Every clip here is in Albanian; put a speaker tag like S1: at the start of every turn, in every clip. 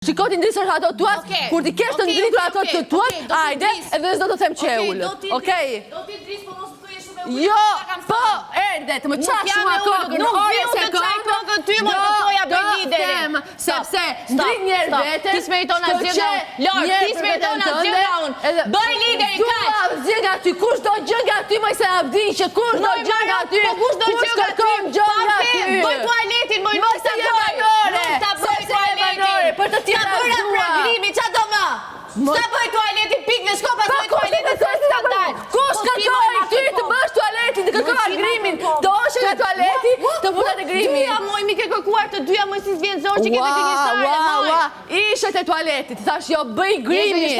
S1: Shiko ti ndrisër ato tuat, kur ti kesh të ndritur ato të tuat, ajde, edhe s'do të them qeullët, okej?
S2: Do ti ndris, po mos të thujesh shumë e
S1: Jo, po, erdet, më qash mua kokën, ore se kokën,
S2: ty më të thoja për liderin.
S1: Sepse ndrit njerë vete,
S2: ti s'meriton asgjë nga unë. Lor, ti s'meriton asgjë nga unë. Bëj liderin kaq.
S1: Tu avdhje nga ty, kush do gjë nga ty, moj se avdhiqe, kush do gjë nga ty,
S2: kush do gjë nga ty, bëj tualetin, moj nuk ta bëj. Nuk ta bëj tualetin.
S1: Për të tjera
S2: dua. Ta bëra pragrimi, qa do më? Sta bëj tualetin, pik në shko pas bëj tualetin, se skandal.
S1: Kush kërkoj ty të bësh tualetin, të kërkoj agrimin, do është nga tualeti, të bëhet agrimin.
S2: Dyja moj, mi ke kërkuar të dyja moj si s'vjen zorë që ke të gënjështare, moj.
S1: Ishe të tualetit, thash jo bëj grimin.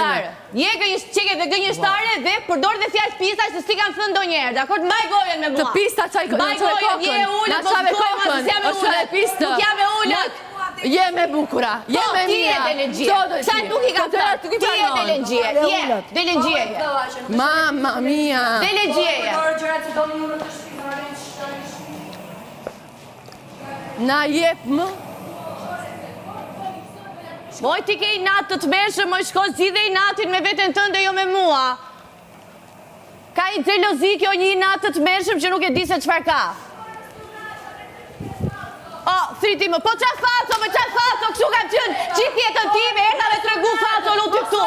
S2: Je qeke dhe gënjështare dhe përdor dhe fjallë pista që s'ti kam thënë do njerë, dakord? Maj gojen me mua.
S1: Të pista qaj kokën,
S2: je ullët, po s'goj ma se s'jam e ullët. Nuk jam e ullët.
S1: Je me bukura, je me mija.
S2: Ti e delengjie. Qaj nuk i ka thërë, ti e delengjie. Je, delengjie je.
S1: Mamma mia.
S2: Delengjie je.
S1: Na jep më.
S2: Moj ti ke i natë të të mërshë, moj shko zhidhe i natin me veten tënde jo me mua. Ka i xelozi kjo një i natë të mërshëm që nuk e di se qfar ka. O, thriti më, po qa faco, kështu kam qënë, qitë jetën time, erda me të regu faco, nuk të këtu.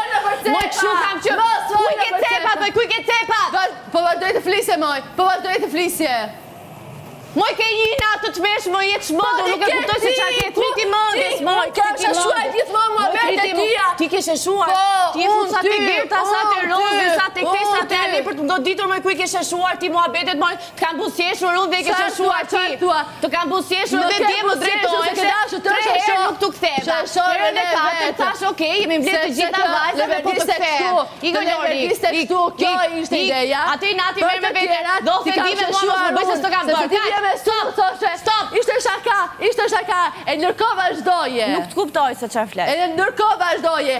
S2: Moj, kështu kam qënë, kuj ke cepat, kuj ke cepat?
S1: Po vazhdoj të flisje, moj, po vazhdoj të flisje.
S2: Moj ke një natë të mërshë, moj jetë shmëndur, nuk e kuptoj se qa ke triti mëndjes, moj,
S1: triti mëndjes. Gjithmonë mua vete tia.
S2: Ti ke sheshuar, ti e fut sa të gerta, sa të rozë, sa të këte, sa të ali, për të do ditur moj kuj ke sheshuar, ti mua betet moj, të kam busjeshur unë dhe ke sheshuar ti. Të kam busjeshur dhe dje më drejtojnë, 3 herë nuk të ktheva. Herën e 4, thash okej, jemi mbledh të gjitha vajzat, po të ktheva. Igo Lori, atë i nati merë me vete, do ofendive mua mos më bëj se s'to kam bërë.
S1: Stop! Ishte shaka, e ndërkohë vazhdoje.
S2: Nuk të kuptoj se çfarë flet.
S1: E ndërkohë vazhdoje.